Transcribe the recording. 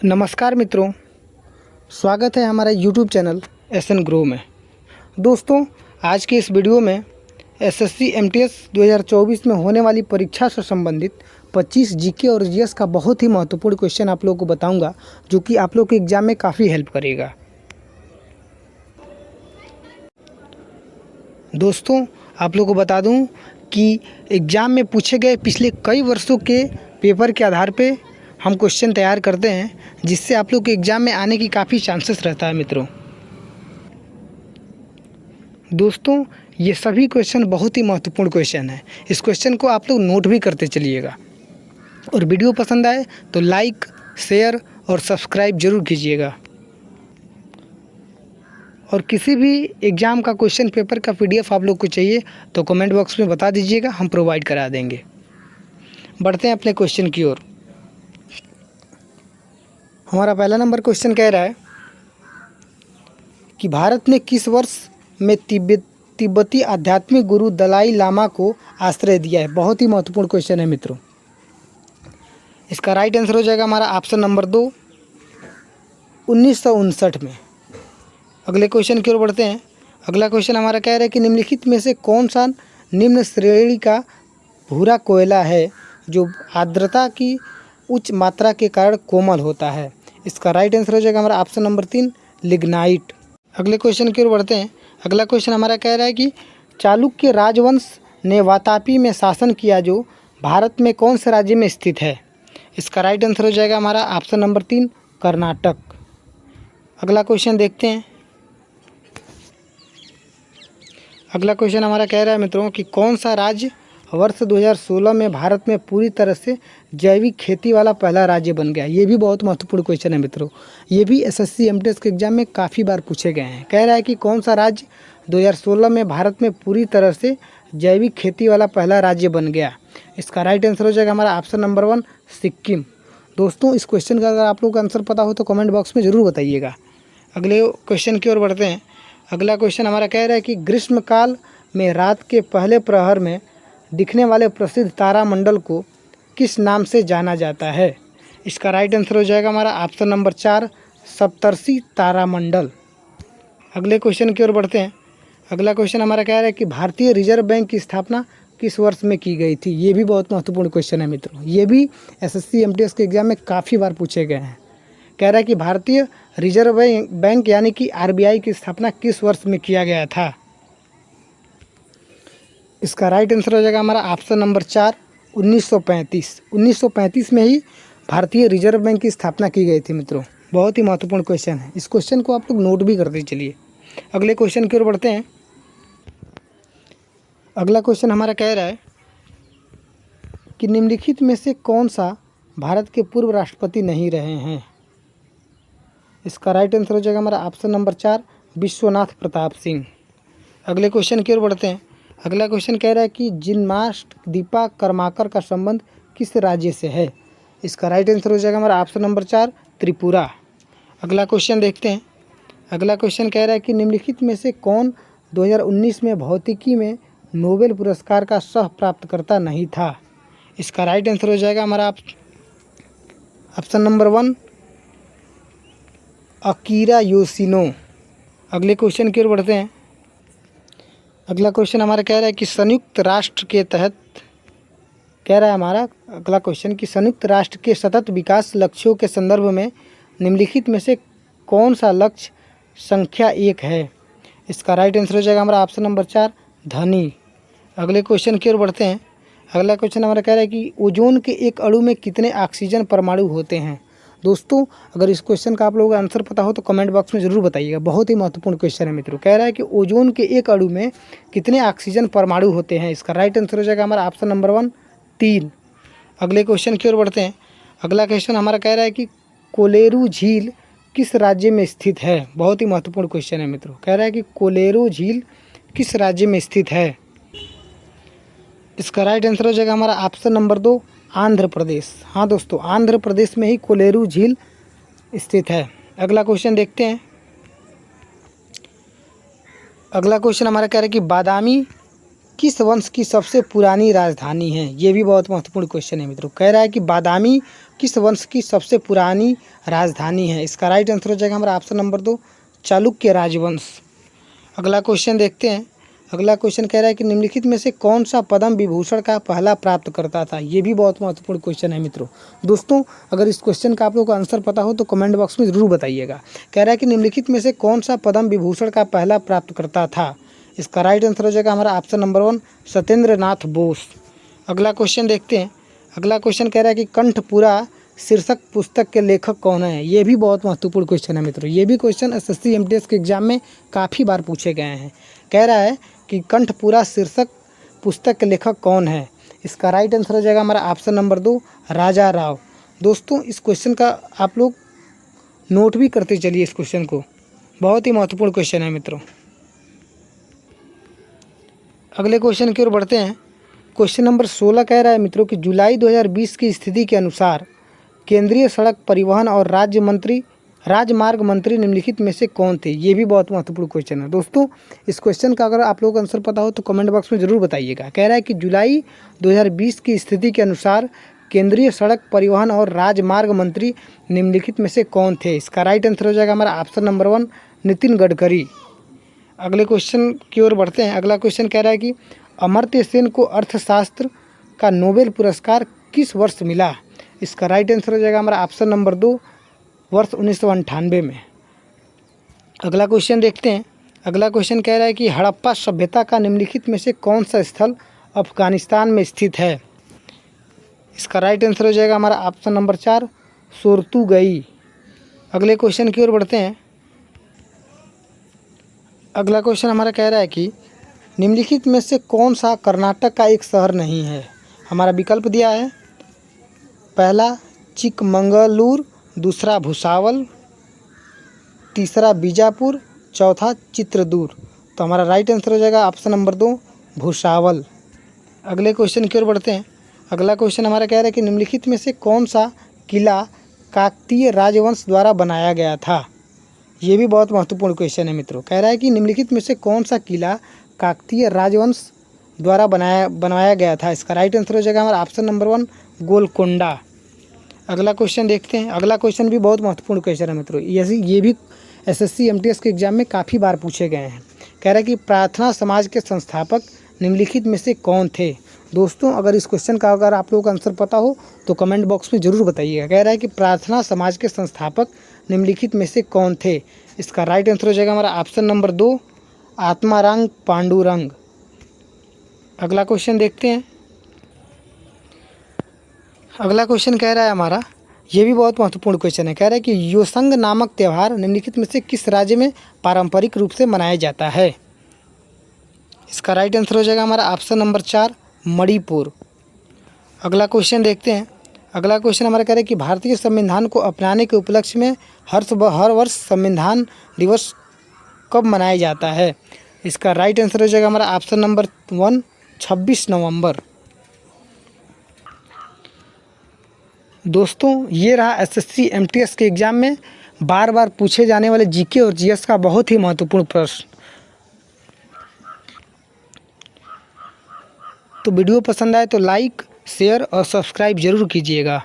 नमस्कार मित्रों, स्वागत है हमारा YouTube चैनल SN ग्रो में। दोस्तों, आज के इस वीडियो में SSC MTS 2024 में होने वाली परीक्षा से संबंधित 25 जीके और जीएस का बहुत ही महत्वपूर्ण क्वेश्चन आप लोगों को बताऊंगा, जो कि आप लोग के एग्ज़ाम में काफ़ी हेल्प करेगा। दोस्तों, आप लोगों को बता दूं कि एग्ज़ाम में पूछे गए पिछले कई वर्षों के पेपर के आधार पे हम क्वेश्चन तैयार करते हैं, जिससे आप लोग के एग्ज़ाम में आने की काफ़ी चांसेस रहता है मित्रों। दोस्तों, ये सभी क्वेश्चन बहुत ही महत्वपूर्ण क्वेश्चन है। इस क्वेश्चन को आप लोग नोट भी करते चलिएगा, और वीडियो पसंद आए तो लाइक, शेयर और सब्सक्राइब जरूर कीजिएगा। और किसी भी एग्ज़ाम का क्वेश्चन पेपर का PDF आप लोग को चाहिए तो कमेंट बॉक्स में बता दीजिएगा, हम प्रोवाइड करा देंगे। बढ़ते हैं अपने क्वेश्चन की ओर। हमारा पहला नंबर क्वेश्चन कह रहा है कि भारत ने किस वर्ष में तिब्बती आध्यात्मिक गुरु दलाई लामा को आश्रय दिया है। बहुत ही महत्वपूर्ण क्वेश्चन है मित्रों। इसका राइट आंसर हो जाएगा हमारा ऑप्शन नंबर 2, 1959 में। अगले क्वेश्चन की ओर बढ़ते हैं। अगला क्वेश्चन हमारा कह रहा है कि निम्नलिखित में से कौन सा निम्न श्रेणी का भूरा कोयला है जो आर्द्रता की उच्च मात्रा के कारण कोमल होता है। इसका राइट आंसर हो जाएगा हमारा ऑप्शन नंबर 3, लिग्नाइट। अगले क्वेश्चन की ओर बढ़ते हैं। अगला क्वेश्चन हमारा कह रहा है कि चालुक्य राजवंश ने वातापी में शासन किया, जो भारत में कौन से राज्य में स्थित है। इसका राइट आंसर हो जाएगा हमारा ऑप्शन नंबर 3, कर्नाटक। अगला क्वेश्चन देखते हैं। अगला क्वेश्चन हमारा कह रहा है मित्रों कि कौन सा राज्य वर्ष 2016 में भारत में पूरी तरह से जैविक खेती वाला पहला राज्य बन गया। ये भी बहुत महत्वपूर्ण क्वेश्चन है मित्रों। ये भी SSC MTS के एग्जाम में काफ़ी बार पूछे गए हैं। कह रहा है कि कौन सा राज्य 2016 में भारत में पूरी तरह से जैविक खेती वाला पहला राज्य बन गया। इसका राइट आंसर हो जाएगा हमारा ऑप्शन नंबर 1, सिक्किम। दोस्तों, इस क्वेश्चन का अगर आप लोग को आंसर पता हो तो कमेंट बॉक्स में ज़रूर बताइएगा। अगले क्वेश्चन की ओर बढ़ते हैं। अगला क्वेश्चन हमारा कह रहा है कि ग्रीष्मकाल में रात के पहले प्रहर में दिखने वाले प्रसिद्ध तारामंडल को किस नाम से जाना जाता है। इसका राइट आंसर हो जाएगा हमारा ऑप्शन नंबर 4, सप्तर्षि तारामंडल। अगले क्वेश्चन की ओर बढ़ते हैं। अगला क्वेश्चन हमारा कह रहा है कि भारतीय रिजर्व बैंक की स्थापना किस वर्ष में की गई थी। ये भी बहुत महत्वपूर्ण क्वेश्चन है मित्रों। ये भी SSC MTS के एग्जाम में काफ़ी बार पूछे गए हैं। कह रहा है कि भारतीय रिजर्व बैंक यानी कि RBI की स्थापना किस वर्ष में किया गया था। इसका राइट आंसर हो जाएगा हमारा ऑप्शन नंबर 4, 1935। 1935 में ही भारतीय रिजर्व बैंक की स्थापना की गई थी मित्रों। बहुत ही महत्वपूर्ण क्वेश्चन है। इस क्वेश्चन को आप लोग नोट भी करते चलिए। अगले क्वेश्चन की ओर बढ़ते हैं। अगला क्वेश्चन हमारा कह रहा है कि निम्नलिखित में से कौन सा भारत के पूर्व राष्ट्रपति नहीं रहे हैं। इसका राइट आंसर हो जाएगा हमारा ऑप्शन नंबर 4, विश्वनाथ प्रताप सिंह। अगले क्वेश्चन की ओर बढ़ते हैं। अगला क्वेश्चन कह रहा है कि जिम्नास्ट दीपा कर्माकर का संबंध किस राज्य से है। इसका राइट आंसर हो जाएगा हमारा ऑप्शन नंबर 4, त्रिपुरा। अगला क्वेश्चन देखते हैं। अगला क्वेश्चन कह रहा है कि निम्नलिखित में से कौन 2019 में भौतिकी में नोबेल पुरस्कार का सह प्राप्तकर्ता नहीं था। इसका राइट आंसर हो जाएगा हमारा ऑप्शन नंबर 1, अकीरा योशिनो। अगले क्वेश्चन की ओर बढ़ते हैं। अगला क्वेश्चन हमारा कह रहा है कि संयुक्त राष्ट्र के तहत कह रहा है हमारा अगला क्वेश्चन कि संयुक्त राष्ट्र के सतत विकास लक्ष्यों के संदर्भ में निम्नलिखित में से कौन सा लक्ष्य संख्या 1 है। इसका राइट आंसर हो जाएगा हमारा ऑप्शन नंबर 4, धनी। अगले क्वेश्चन की ओर बढ़ते हैं। अगला क्वेश्चन हमारा कह रहा है कि ओजोन के एक अणु में कितने ऑक्सीजन परमाणु होते हैं। दोस्तों, अगर इस क्वेश्चन का आप लोगों को आंसर पता हो तो कमेंट बॉक्स में ज़रूर बताइएगा। बहुत ही महत्वपूर्ण क्वेश्चन है मित्रों। कह रहा है कि ओजोन के एक अणु में कितने ऑक्सीजन परमाणु होते हैं। इसका राइट आंसर हो जाएगा हमारा ऑप्शन नंबर 1, 3। अगले क्वेश्चन की ओर बढ़ते हैं। अगला क्वेश्चन हमारा कह रहा है कि कोलेरू झील किस राज्य में स्थित है। बहुत ही महत्वपूर्ण क्वेश्चन है मित्रों। कह रहा है कि कोलेरू झील किस राज्य में स्थित है। इसका राइट आंसर हो जाएगा हमारा ऑप्शन नंबर 2, आंध्र प्रदेश। हाँ दोस्तों, आंध्र प्रदेश में ही कोलेरू झील स्थित है। अगला क्वेश्चन देखते हैं। अगला क्वेश्चन हमारा कह रहा है कि बादामी किस वंश की सबसे पुरानी राजधानी है? ये भी बहुत महत्वपूर्ण क्वेश्चन है मित्रों। कह रहा है कि बादामी किस वंश की सबसे पुरानी राजधानी है? इसका राइट आंसर हो जाएगा हमारा ऑप्शन नंबर 2, चालुक्य राजवंश। अगला क्वेश्चन देखते हैं। अगला क्वेश्चन कह रहा है कि निम्नलिखित में से कौन सा पद्म विभूषण का पहला प्राप्तकर्ता था? ये भी बहुत महत्वपूर्ण क्वेश्चन है मित्रों। दोस्तों, अगर इस क्वेश्चन का आप लोगों को आंसर पता हो तो कमेंट बॉक्स में ज़रूर बताइएगा। कह रहा है कि निम्नलिखित में से कौन सा पद्म विभूषण का पहला प्राप्तकर्ता था? इसका राइट आंसर हो जाएगा हमारा ऑप्शन नंबर 1, सत्येंद्र नाथ बोस। अगला क्वेश्चन देखते हैं। अगला क्वेश्चन कह रहा है कि कंठपुरा शीर्षक पुस्तक के लेखक कौन है? ये भी बहुत महत्वपूर्ण क्वेश्चन है मित्रों। ये भी क्वेश्चन एसएससी एमटीएस के एग्जाम में काफ़ी बार पूछे गए हैं। कह रहा है कि कंठपुरा शीर्षक पुस्तक के लेखक कौन है? इसका राइट आंसर हो जाएगा हमारा ऑप्शन नंबर 2, राजा राव। दोस्तों, इस क्वेश्चन का आप लोग नोट भी करते चलिए इस क्वेश्चन को, बहुत ही महत्वपूर्ण क्वेश्चन है मित्रों। अगले क्वेश्चन की ओर बढ़ते हैं। क्वेश्चन नंबर 16 कह रहा है मित्रों कि जुलाई 2020 की स्थिति के अनुसार केंद्रीय सड़क परिवहन और राजमार्ग मंत्री निम्नलिखित में से कौन थे? ये भी बहुत महत्वपूर्ण क्वेश्चन है दोस्तों। इस क्वेश्चन का अगर आप लोगों को आंसर पता हो तो कमेंट बॉक्स में ज़रूर बताइएगा। कह रहा है कि जुलाई 2020 की स्थिति के अनुसार केंद्रीय सड़क परिवहन और राजमार्ग मंत्री निम्नलिखित में से कौन थे? इसका राइट आंसर हो जाएगा हमारा ऑप्शन नंबर 1, नितिन गडकरी। अगले क्वेश्चन की ओर बढ़ते हैं। अगला क्वेश्चन कह रहा है कि अमर्त्य सेन को अर्थशास्त्र का नोबेल पुरस्कार किस वर्ष मिला? इसका राइट आंसर हो जाएगा हमारा ऑप्शन नंबर 2, वर्ष 1998 में। अगला क्वेश्चन देखते हैं। अगला क्वेश्चन कह रहा है कि हड़प्पा सभ्यता का निम्नलिखित में से कौन सा स्थल अफगानिस्तान में स्थित है? इसका राइट आंसर हो जाएगा हमारा ऑप्शन नंबर 4, सोर्तुगई। अगले क्वेश्चन की ओर बढ़ते हैं। अगला क्वेश्चन हमारा कह रहा है कि निम्नलिखित में से कौन सा कर्नाटक का एक शहर नहीं है? हमारा विकल्प दिया है, पहला चिकमंगलूर, दूसरा भुसावल, तीसरा बीजापुर, चौथा चित्रदूर। तो हमारा राइट आंसर हो जाएगा ऑप्शन नंबर 2, भुसावल। अगले क्वेश्चन की ओर बढ़ते हैं। अगला क्वेश्चन हमारा कह रहा है कि निम्नलिखित में से कौन सा किला काकतीय राजवंश द्वारा बनाया गया था? ये भी बहुत महत्वपूर्ण क्वेश्चन है मित्रों। कह रहा है कि निम्नलिखित में से कौन सा किला काकतीय राजवंश द्वारा बनवाया गया था? इसका राइट आंसर हो जाएगा हमारा ऑप्शन नंबर 1, गोलकोंडा। अगला क्वेश्चन देखते हैं। अगला क्वेश्चन भी बहुत महत्वपूर्ण क्वेश्चन है मित्रों। ये भी एसएससी एमटीएस के एग्जाम में काफ़ी बार पूछे गए हैं। कह रहा है कि प्रार्थना समाज के संस्थापक निम्नलिखित में से कौन थे? दोस्तों, अगर इस क्वेश्चन का अगर आप लोगों को आंसर पता हो तो कमेंट बॉक्स में ज़रूर बताइएगा। कह रहा है कि प्रार्थना समाज के संस्थापक निम्नलिखित में से कौन थे? इसका राइट आंसर हो जाएगा हमारा ऑप्शन नंबर 2, आत्माराम पांडुरंग। अगला क्वेश्चन देखते हैं। अगला क्वेश्चन कह रहा है हमारा, ये भी बहुत महत्वपूर्ण क्वेश्चन है। कह रहा है कि योसंग नामक त्यौहार निम्नलिखित में से किस राज्य में पारंपरिक रूप से मनाया जाता है? इसका राइट आंसर हो जाएगा हमारा ऑप्शन नंबर 4, मणिपुर। अगला क्वेश्चन देखते हैं। अगला क्वेश्चन हमारा कह रहा है कि भारतीय संविधान को अपनाने के उपलक्ष्य में हर वर्ष संविधान दिवस कब मनाया जाता है? इसका राइट आंसर हो जाएगा हमारा ऑप्शन नंबर 1, 26 नवंबर। दोस्तों, ये रहा एसएससी एमटीएस के एग्ज़ाम में बार बार पूछे जाने वाले जीके और जीएस का बहुत ही महत्वपूर्ण प्रश्न। तो वीडियो पसंद आए तो लाइक, शेयर और सब्सक्राइब ज़रूर कीजिएगा।